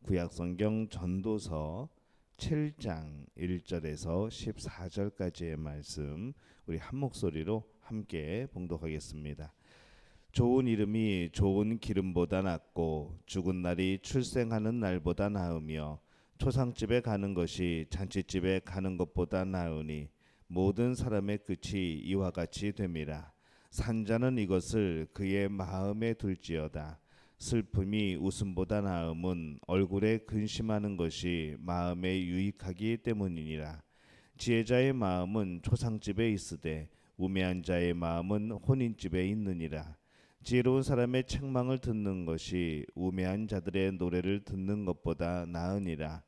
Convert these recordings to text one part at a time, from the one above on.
구약성경 전도서 7장 1절에서 14절까지의 말씀 우리 한 목소리로 함께 봉독하겠습니다. 좋은 이름이 좋은 기름보다 낫고 죽은 날이 출생하는 날보다 나으며 초상집에 가는 것이 잔치집에 가는 것보다 나으니 모든 사람의 끝이 이와 같이 됨이라. 산자는 이것을 그의 마음에 둘지어다. 슬픔이 웃음보다 나음은 얼굴에 근심하는 것이 마음에 유익하기 때문이니라. 지혜자의 마음은 초상집에 있으되 우매한 자의 마음은 혼인집에 있느니라. 지혜로운 사람의 책망을 듣는 것이 우매한 자들의 노래를 듣는 것보다 나으니라.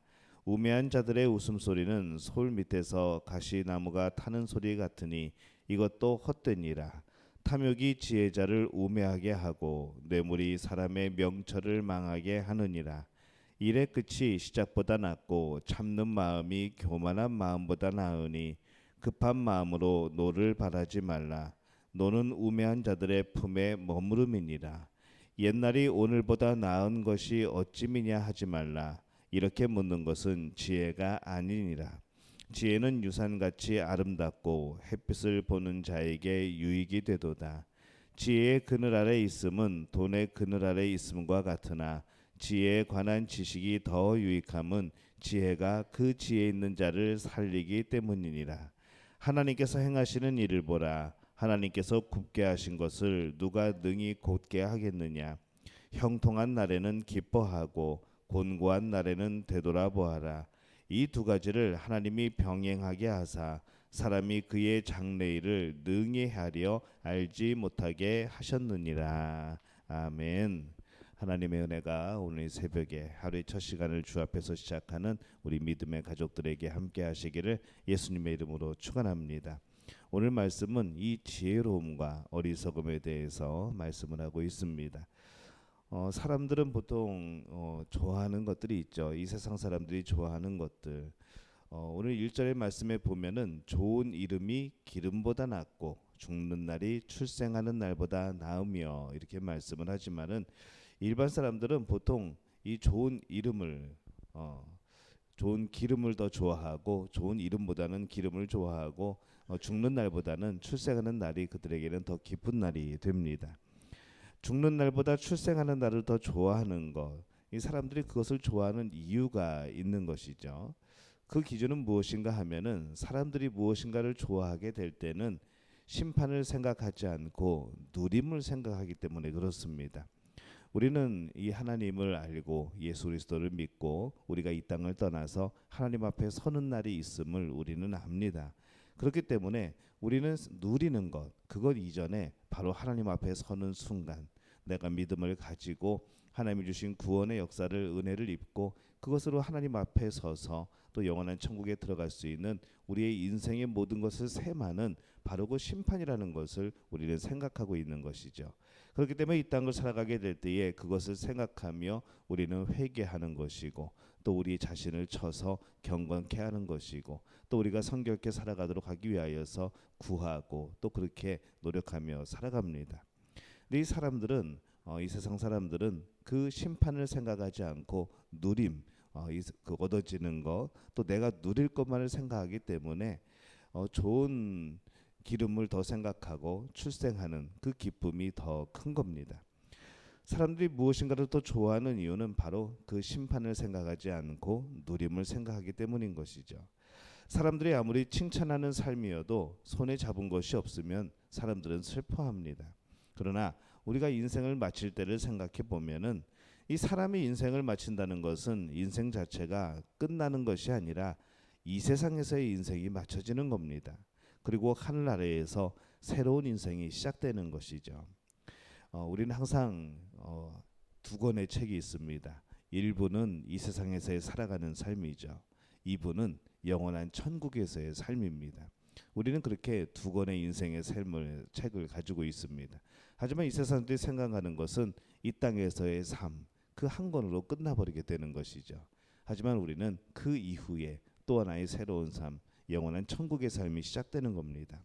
우매한 자들의 웃음소리는 소울 밑에서 가시나무가 타는 소리 같으니 이것도 헛되니라. 탐욕이 지혜자를 우매하게 하고 뇌물이 사람의 명철을 망하게 하느니라. 일의 끝이 시작보다 낫고 참는 마음이 교만한 마음보다 나으니 급한 마음으로 노를 바라지 말라. 노는 우매한 자들의 품에 머무름이니라. 옛날이 오늘보다 나은 것이 어찌미냐 하지 말라. 이렇게 묻는 것은 지혜가 아니니라. 지혜는 유산같이 아름답고 햇빛을 보는 자에게 유익이 되도다. 지혜의 그늘 아래 있음은 돈의 그늘 아래 있음과 같으나 지혜에 관한 지식이 더 유익함은 지혜가 그 지혜 있는 자를 살리기 때문이니라. 하나님께서 행하시는 일을 보라. 하나님께서 굽게 하신 것을 누가 능히 곧게 하겠느냐. 형통한 날에는 기뻐하고 곤고한 날에는 되돌아보아라. 이 두 가지를 하나님이 병행하게 하사 사람이 그의 장래일을 능히 하려 알지 못하게 하셨느니라. 아멘. 하나님의 은혜가 오늘 이 새벽에 하루의 첫 시간을 주 앞에서 시작하는 우리 믿음의 가족들에게 함께 하시기를 예수님의 이름으로 축원합니다. 오늘 말씀은 이 지혜로움과 어리석음에 대해서 말씀을 하고 있습니다. 사람들은 보통 좋아하는 것들이 있죠. 이 세상 사람들이 좋아하는 것들. 오늘 1절의 말씀에 보면은 좋은 이름이 기름보다 낫고 죽는 날이 출생하는 날보다 나으며 이렇게 말씀을 하지만은 일반 사람들은 보통 이 좋은 이름을 좋은 기름을 더 좋아하고 좋은 이름보다는 기름을 좋아하고 죽는 날보다는 출생하는 날이 그들에게는 더 기쁜 날이 됩니다. 죽는 날보다 출생하는 날을 더 좋아하는 것, 이 사람들이 그것을 좋아하는 이유가 있는 것이죠. 그 기준은 무엇인가 하면은 사람들이 무엇인가를 좋아하게 될 때는 심판을 생각하지 않고 누림을 생각하기 때문에 그렇습니다. 우리는 이 하나님을 알고 예수 그리스도를 믿고 우리가 이 땅을 떠나서 하나님 앞에 서는 날이 있음을 우리는 압니다. 그렇기 때문에 우리는 누리는 것, 그것 이전에 바로 하나님 앞에 서는 순간 내가 믿음을 가지고 하나님이 주신 구원의 역사를 은혜를 입고 그것으로 하나님 앞에 서서 또 영원한 천국에 들어갈 수 있는 우리의 인생의 모든 것을 셈하는 바로 그 심판이라는 것을 우리는 생각하고 있는 것이죠. 그렇기 때문에 이 땅을 살아가게 될 때에 그것을 생각하며 우리는 회개하는 것이고 또 우리 자신을 쳐서 경건케 하는 것이고 또 우리가 성결케 살아가도록 하기 위하여서 구하고 또 그렇게 노력하며 살아갑니다. 근데 이 사람들은 이 세상 사람들은 그 심판을 생각하지 않고 누림, 그 얻어지는 것, 또 내가 누릴 것만을 생각하기 때문에 좋은 기름을 더 생각하고 출생하는 그 기쁨이 더 큰 겁니다. 사람들이 무엇인가를 더 좋아하는 이유는 바로 그 심판을 생각하지 않고 누림을 생각하기 때문인 것이죠. 사람들이 아무리 칭찬하는 삶이어도 손에 잡은 것이 없으면 사람들은 슬퍼합니다. 그러나 우리가 인생을 마칠 때를 생각해 보면은 이 사람이 인생을 마친다는 것은 인생 자체가 끝나는 것이 아니라 이 세상에서의 인생이 마쳐지는 겁니다. 그리고 하늘 아래에서 새로운 인생이 시작되는 것이죠. 우리는 항상 두 권의 책이 있습니다. 1부는 이 세상에서의 살아가는 삶이죠. 2부는 영원한 천국에서의 삶입니다. 우리는 그렇게 두 권의 인생의 삶을 책을 가지고 있습니다. 하지만 이 세상들이 생각하는 것은 이 땅에서의 삶, 그 한 권으로 끝나버리게 되는 것이죠. 하지만 우리는 그 이후에 또 하나의 새로운 삶, 영원한 천국의 삶이 시작되는 겁니다.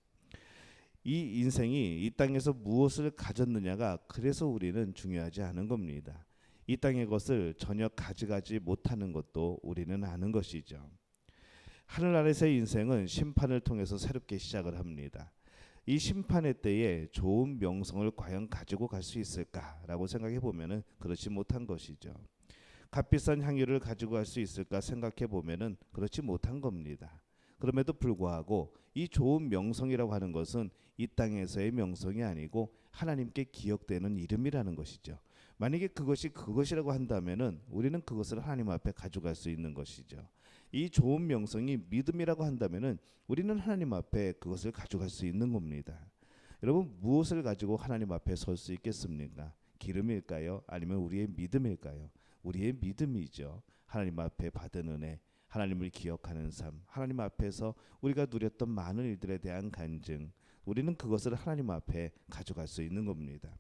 이 인생이 이 땅에서 무엇을 가졌느냐가 그래서 우리는 중요하지 않은 겁니다. 이 땅의 것을 전혀 가져가지 못하는 것도 우리는 아는 것이죠. 하늘 아래서의 인생은 심판을 통해서 새롭게 시작을 합니다. 이 심판의 때에 좋은 명성을 과연 가지고 갈 수 있을까라고 생각해 보면은 그렇지 못한 것이죠. 값비싼 향유를 가지고 갈 수 있을까 생각해 보면은 그렇지 못한 겁니다. 그럼에도 불구하고 이 좋은 명성이라고 하는 것은 이 땅에서의 명성이 아니고 하나님께 기억되는 이름이라는 것이죠. 만약에 그것이 그것이라고 한다면은 우리는 그것을 하나님 앞에 가져갈 수 있는 것이죠. 이 좋은 명성이 믿음이라고 한다면은 우리는 하나님 앞에 그것을 가져갈 수 있는 겁니다. 여러분, 무엇을 가지고 하나님 앞에 설 수 있겠습니까? 기름일까요? 아니면 우리의 믿음일까요? 우리의 믿음이죠. 하나님 앞에 받은 은혜, 하나님을 기억하는 삶, 하나님 앞에서 우리가 누렸던 많은 일들에 대한 간증, 우리는 그것을 하나님 앞에 가져갈 수 있는 겁니다.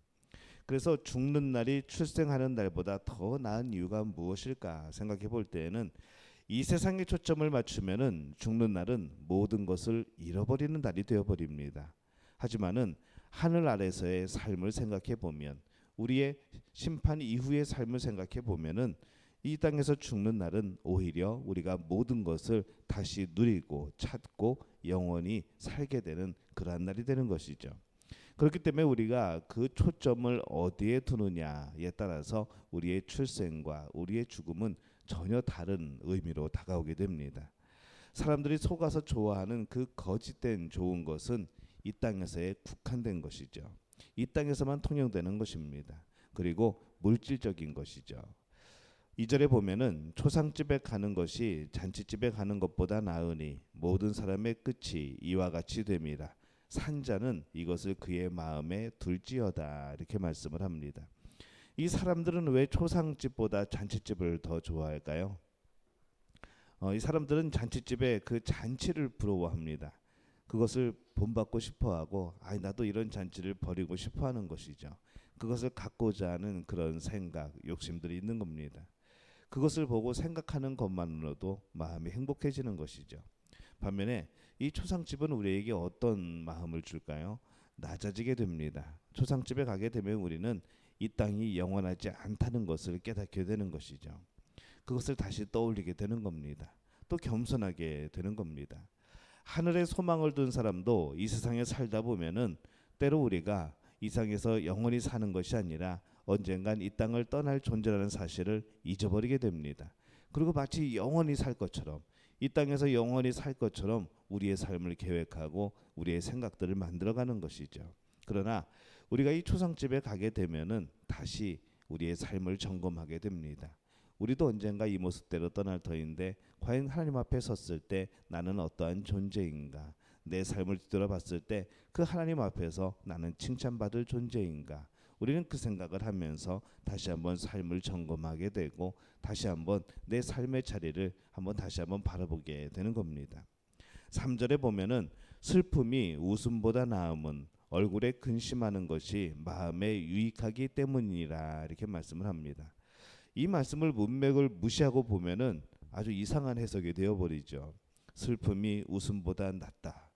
그래서 죽는 날이 출생하는 날보다 더 나은 이유가 무엇일까 생각해 볼 때에는 이 세상에 초점을 맞추면은 죽는 날은 모든 것을 잃어버리는 날이 되어 버립니다. 하지만은 하늘 아래서의 삶을 생각해 보면, 우리의 심판 이후의 삶을 생각해 보면은 이 땅에서 죽는 날은 오히려 우리가 모든 것을 다시 누리고 찾고 영원히 살게 되는 그러한 날이 되는 것이죠. 그렇기 때문에 우리가 그 초점을 어디에 두느냐에 따라서 우리의 출생과 우리의 죽음은 전혀 다른 의미로 다가오게 됩니다. 사람들이 속아서 좋아하는 그 거짓된 좋은 것은 이 땅에서의 국한된 것이죠. 이 땅에서만 통용되는 것입니다. 그리고 물질적인 것이죠. 2절에 보면은 초상집에 가는 것이 잔치집에 가는 것보다 나으니 모든 사람의 끝이 이와 같이 됨이라. 산자는 이것을 그의 마음에 둘지어다, 이렇게 말씀을 합니다. 이 사람들은 왜 초상집보다 잔치집을 더 좋아할까요? 이 사람들은 잔치집에 그 잔치를 부러워합니다. 그것을 본받고 싶어하고, 나도 이런 잔치를 벌이고 싶어하는 것이죠. 그것을 갖고자 하는 그런 생각, 욕심들이 있는 겁니다. 그것을 보고 생각하는 것만으로도 마음이 행복해지는 것이죠. 반면에 이 초상집은 우리에게 어떤 마음을 줄까요? 낮아지게 됩니다. 초상집에 가게 되면 우리는 이 땅이 영원하지 않다는 것을 깨닫게 되는 것이죠. 그것을 다시 떠올리게 되는 겁니다. 또 겸손하게 되는 겁니다. 하늘에 소망을 둔 사람도 이 세상에 살다 보면은 때로 우리가 이 세상에서 영원히 사는 것이 아니라 언젠간 이 땅을 떠날 존재라는 사실을 잊어버리게 됩니다. 그리고 마치 영원히 살 것처럼, 이 땅에서 영원히 살 것처럼 우리의 삶을 계획하고 우리의 생각들을 만들어가는 것이죠. 그러나 우리가 이 초상집에 가게 되면은 다시 우리의 삶을 점검하게 됩니다. 우리도 언젠가 이 모습대로 떠날 터인데 과연 하나님 앞에 섰을 때 나는 어떠한 존재인가? 내 삶을 뒤돌아봤을 때 그 하나님 앞에서 나는 칭찬받을 존재인가? 우리는 그 생각을 하면서 다시 한번 삶을 점검하게 되고 다시 한번 내 삶의 자리를 다시 한번 바라보게 되는 겁니다. 3절에 보면은 슬픔이 웃음보다 나음은 얼굴에 근심하는 것이 마음에 유익하기 때문이라, 이렇게 말씀을 합니다. 이 말씀을 문맥을 무시하고 보면은 아주 이상한 해석이 되어버리죠. 슬픔이 웃음보다 낫다.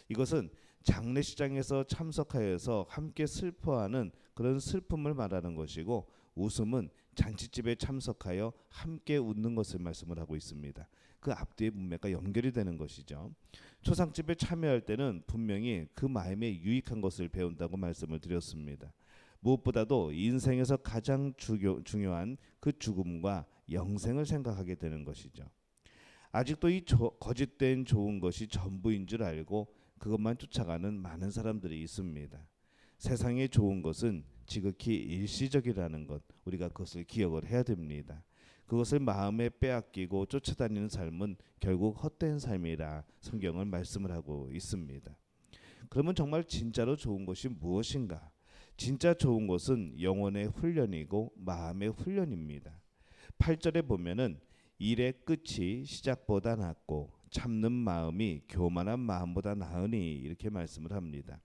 이것은 장례식장에서 참석하여서 함께 슬퍼하는 그런 슬픔을 말하는 것이고, 웃음은 잔치집에 참석하여 함께 웃는 것을 말씀을 하고 있습니다. 그 앞뒤의 문맥과 연결이 되는 것이죠. 초상집에 참여할 때는 분명히 그 마음에 유익한 것을 배운다고 말씀을 드렸습니다. 무엇보다도 인생에서 가장 중요한 그 죽음과 영생을 생각하게 되는 것이죠. 아직도 이 거짓된 좋은 것이 전부인 줄 알고 그것만 쫓아가는 많은 사람들이 있습니다. 세상의 좋은 것은 지극히 일시적이라는 것, 우리가 그것을 기억을 해야 됩니다. 그것을 마음에 빼앗기고 쫓아다니는 삶은 결국 헛된 삶이라 성경은 말씀을 하고 있습니다. 그러면 정말 진짜로 좋은 것이 무엇인가? 진짜 좋은 것은 영혼의 훈련이고 마음의 훈련입니다. 8절에 보면은 일의 끝이 시작보다 낫고 참는 마음이 교만한 마음보다 나으니, 이렇게 말씀을 합니다.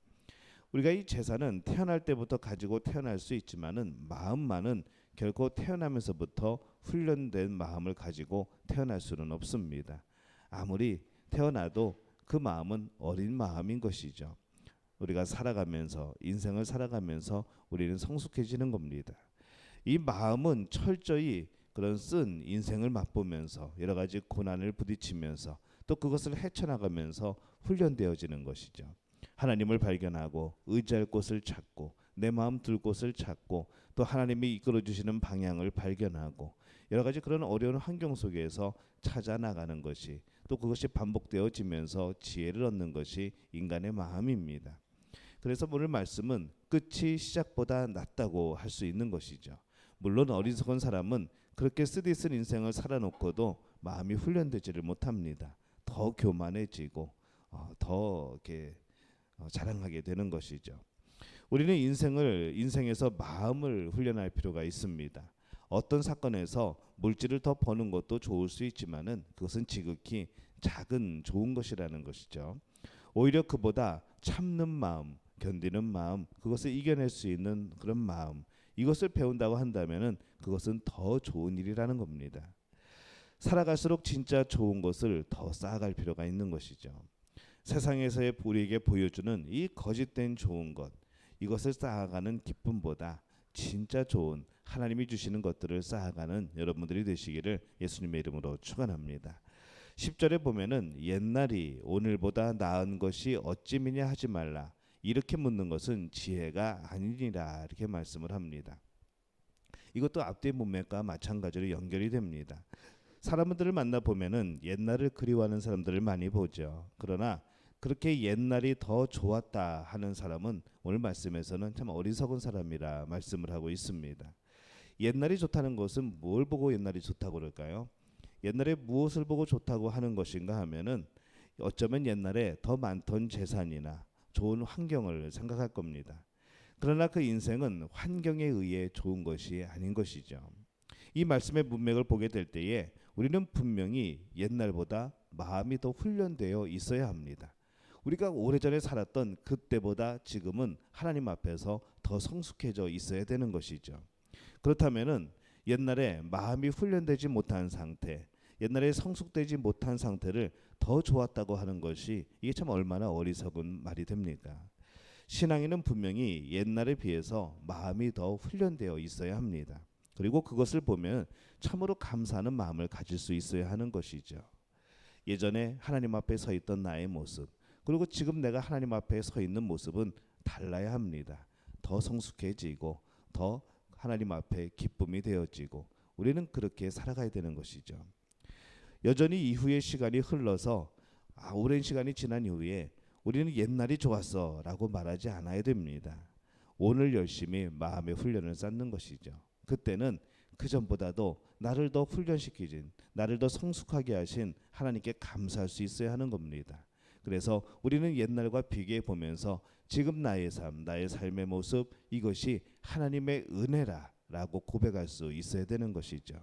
우리가 이 제사는 태어날 때부터 가지고 태어날 수 있지만은 마음만은 결코 태어나면서부터 훈련된 마음을 가지고 태어날 수는 없습니다. 아무리 태어나도 그 마음은 어린 마음인 것이죠. 우리가 살아가면서, 인생을 살아가면서 우리는 성숙해지는 겁니다. 이 마음은 철저히 그런 쓴 인생을 맛보면서 여러 가지 고난을 부딪히면서 또 그것을 헤쳐나가면서 훈련되어지는 것이죠. 하나님을 발견하고 의지할 곳을 찾고 내 마음 둘 곳을 찾고 또 하나님이 이끌어 주시는 방향을 발견하고 여러 가지 그런 어려운 환경 속에서 찾아 나가는 것이 또 그것이 반복되어지면서 지혜를 얻는 것이 인간의 마음입니다. 그래서 오늘 말씀은 끝이 시작보다 낫다고 할 수 있는 것이죠. 물론 어리석은 사람은 그렇게 쓰디쓴 인생을 살아놓고도 마음이 훈련되지를 못합니다. 더 교만해지고 더 이렇게 자랑하게 되는 것이죠. 우리는 인생에서 마음을 훈련할 필요가 있습니다. 어떤 사건에서 물질을 더 버는 것도 좋을 수 있지만은 그것은 지극히 작은 좋은 것이라는 것이죠. 오히려 그보다 참는 마음, 견디는 마음, 그것을 이겨낼 수 있는 그런 마음, 이것을 배운다고 한다면은 그것은 더 좋은 일이라는 겁니다. 살아갈수록 진짜 좋은 것을 더 쌓아갈 필요가 있는 것이죠. 세상에서의 우리에게 보여주는 이 거짓된 좋은 것, 이것을 쌓아가는 기쁨보다 진짜 좋은 하나님이 주시는 것들을 쌓아가는 여러분들이 되시기를 예수님의 이름으로 축원합니다. 10절에 보면은 옛날이 오늘보다 나은 것이 어찌미냐 하지 말라. 이렇게 묻는 것은 지혜가 아니니라 이렇게 말씀을 합니다. 이것도 앞뒤의 문맥과 마찬가지로 연결이 됩니다. 사람들을 만나 보면은 옛날을 그리워하는 사람들을 많이 보죠. 그러나 그렇게 옛날이 더 좋았다 하는 사람은 오늘 말씀에서는 참 어리석은 사람이라 말씀을 하고 있습니다. 옛날이 좋다는 것은 뭘 보고 옛날이 좋다고 그럴까요? 옛날에 무엇을 보고 좋다고 하는 것인가 하면은 어쩌면 옛날에 더 많던 재산이나 좋은 환경을 생각할 겁니다. 그러나 그 인생은 환경에 의해 좋은 것이 아닌 것이죠. 이 말씀의 문맥을 보게 될 때에 우리는 분명히 옛날보다 마음이 더 훈련되어 있어야 합니다. 우리가 오래전에 살았던 그때보다 지금은 하나님 앞에서 더 성숙해져 있어야 되는 것이죠. 그렇다면은 옛날에 마음이 훈련되지 못한 상태, 옛날에 성숙되지 못한 상태를 더 좋았다고 하는 것이 이게 참 얼마나 어리석은 말이 됩니까? 신앙인은 분명히 옛날에 비해서 마음이 더 훈련되어 있어야 합니다. 그리고 그것을 보면 참으로 감사하는 마음을 가질 수 있어야 하는 것이죠. 예전에 하나님 앞에 서 있던 나의 모습, 그리고 지금 내가 하나님 앞에 서 있는 모습은 달라야 합니다. 더 성숙해지고 더 하나님 앞에 기쁨이 되어지고 우리는 그렇게 살아가야 되는 것이죠. 여전히 이후의 시간이 흘러서 오랜 시간이 지난 이후에 우리는 옛날이 좋았어 라고 말하지 않아야 됩니다. 오늘 열심히 마음의 훈련을 쌓는 것이죠. 그때는 그전보다도 나를 더 훈련시키신, 나를 더 성숙하게 하신 하나님께 감사할 수 있어야 하는 겁니다. 그래서 우리는 옛날과 비교해 보면서 지금 나의 삶, 나의 삶의 모습, 이것이 하나님의 은혜라 라고 고백할 수 있어야 되는 것이죠.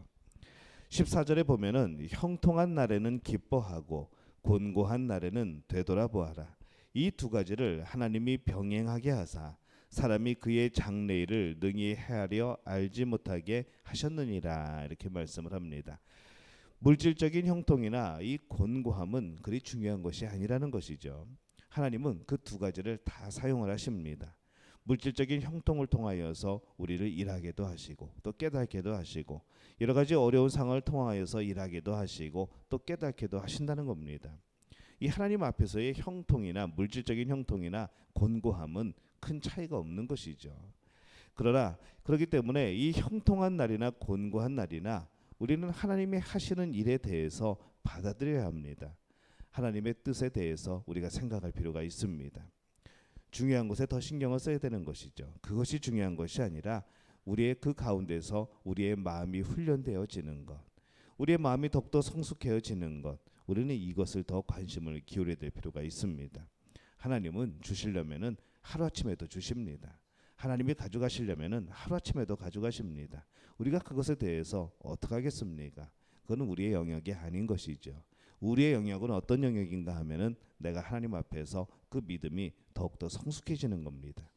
14절에 보면은 형통한 날에는 기뻐하고 곤고한 날에는 되돌아보아라. 이 두 가지를 하나님이 병행하게 하사 사람이 그의 장래일을 능히 헤아려 알지 못하게 하셨느니라 이렇게 말씀을 합니다. 물질적인 형통이나 이 곤고함은 그리 중요한 것이 아니라는 것이죠. 하나님은 그 두 가지를 다 사용을 하십니다. 물질적인 형통을 통하여서 우리를 일하게도 하시고 또 깨닫게도 하시고 여러 가지 어려운 상황을 통하여서 일하게도 하시고 또 깨닫게도 하신다는 겁니다. 이 하나님 앞에서의 형통이나 물질적인 형통이나 곤고함은 큰 차이가 없는 것이죠. 그러나 그렇기 때문에 이 형통한 날이나 곤고한 날이나 우리는 하나님이 하시는 일에 대해서 받아들여야 합니다. 하나님의 뜻에 대해서 우리가 생각할 필요가 있습니다. 중요한 것에 더 신경을 써야 되는 것이죠. 그것이 중요한 것이 아니라 우리의 그 가운데서 우리의 마음이 훈련되어지는 것, 우리의 마음이 더욱더 성숙해지는 것, 우리는 이것을 더 관심을 기울여야 될 필요가 있습니다. 하나님은 주시려면은 하루아침에도 주십니다. 하나님이 가져가시려면은 하루아침에도 가져가십니다. 우리가 그것에 대해서 어떻게 하겠습니까? 그거는 우리의 영역이 아닌 것이죠. 우리의 영역은 어떤 영역인가 하면은 내가 하나님 앞에서 그 믿음이 더욱더 성숙해지는 겁니다.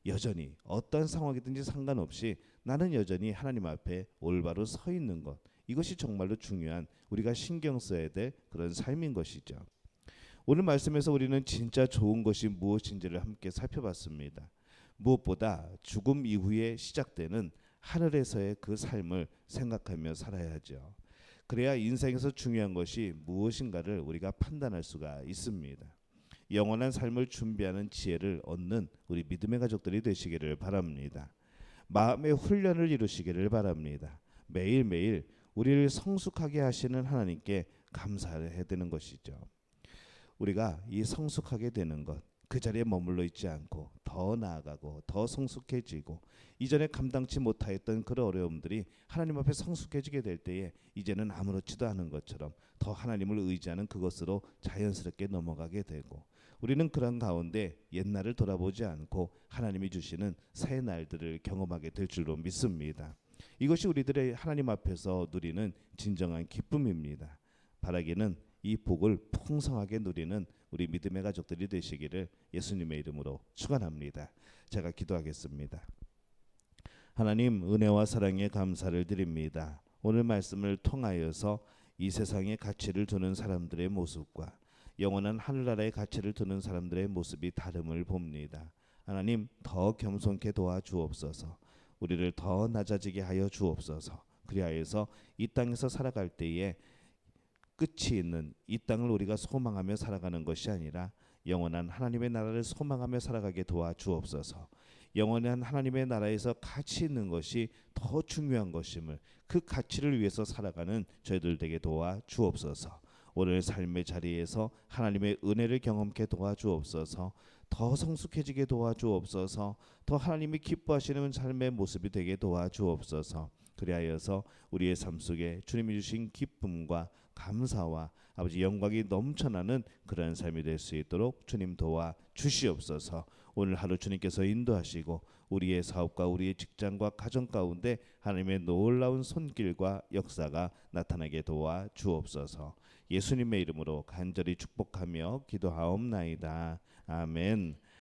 여전히 어떤 상황이든지 상관없이 나는 여전히 하나님 앞에 올바로 서 있는 것, 이것이 정말로 중요한 우리가 신경 써야 될 그런 삶인 것이죠. 오늘 말씀에서 우리는 진짜 좋은 것이 무엇인지를 함께 살펴봤습니다. 무엇보다 죽음 이후에 시작되는 하늘에서의 그 삶을 생각하며 살아야죠. 그래야 인생에서 중요한 것이 무엇인가를 우리가 판단할 수가 있습니다. 영원한 삶을 준비하는 지혜를 얻는 우리 믿음의 가족들이 되시기를 바랍니다. 마음의 훈련을 이루시기를 바랍니다. 매일매일 우리를 성숙하게 하시는 하나님께 감사해야 되는 것이죠. 우리가 이 성숙하게 되는 것, 그 자리에 머물러 있지 않고 더 나아가고 더 성숙해지고 이전에 감당치 못하였던 그런 어려움들이 하나님 앞에 성숙해지게 될 때에 이제는 아무렇지도 않은 것처럼 더 하나님을 의지하는 그것으로 자연스럽게 넘어가게 되고, 우리는 그런 가운데 옛날을 돌아보지 않고 하나님이 주시는 새 날들을 경험하게 될 줄로 믿습니다. 이것이 우리들의 하나님 앞에서 누리는 진정한 기쁨입니다. 바라기는 이 복을 풍성하게 누리는 우리 믿음의 가족들이 되시기를 예수님의 이름으로 축원합니다. 제가 기도하겠습니다. 하나님, 은혜와 사랑에 감사를 드립니다. 오늘 말씀을 통하여서 이 세상의 가치를 두는 사람들의 모습과 영원한 하늘나라의 가치를 두는 사람들의 모습이 다름을 봅니다. 하나님, 더 겸손케 도와주옵소서. 우리를 더 낮아지게 하여 주옵소서. 그리하여서 이 땅에서 살아갈 때에 끝이 있는 이 땅을 우리가 소망하며 살아가는 것이 아니라 영원한 하나님의 나라를 소망하며 살아가게 도와주옵소서. 영원한 하나님의 나라에서 가치 있는 것이 더 중요한 것임을, 그 가치를 위해서 살아가는 저희들 되게 도와주옵소서. 오늘 삶의 자리에서 하나님의 은혜를 경험케 도와주옵소서. 더 성숙해지게 도와주옵소서. 더 하나님이 기뻐하시는 삶의 모습이 되게 도와주옵소서. 그리하여서 우리의 삶 속에 주님이 주신 기쁨과 감사와 아버지 영광이 넘쳐나는 그러한 삶이 될 수 있도록 주님 도와 주시옵소서. 오늘 하루 주님께서 인도하시고 우리의 사업과 우리의 직장과 가정 가운데 하나님의 놀라운 손길과 역사가 나타나게 도와 주옵소서. 예수님의 이름으로 간절히 축복하며 기도하옵나이다. 아멘.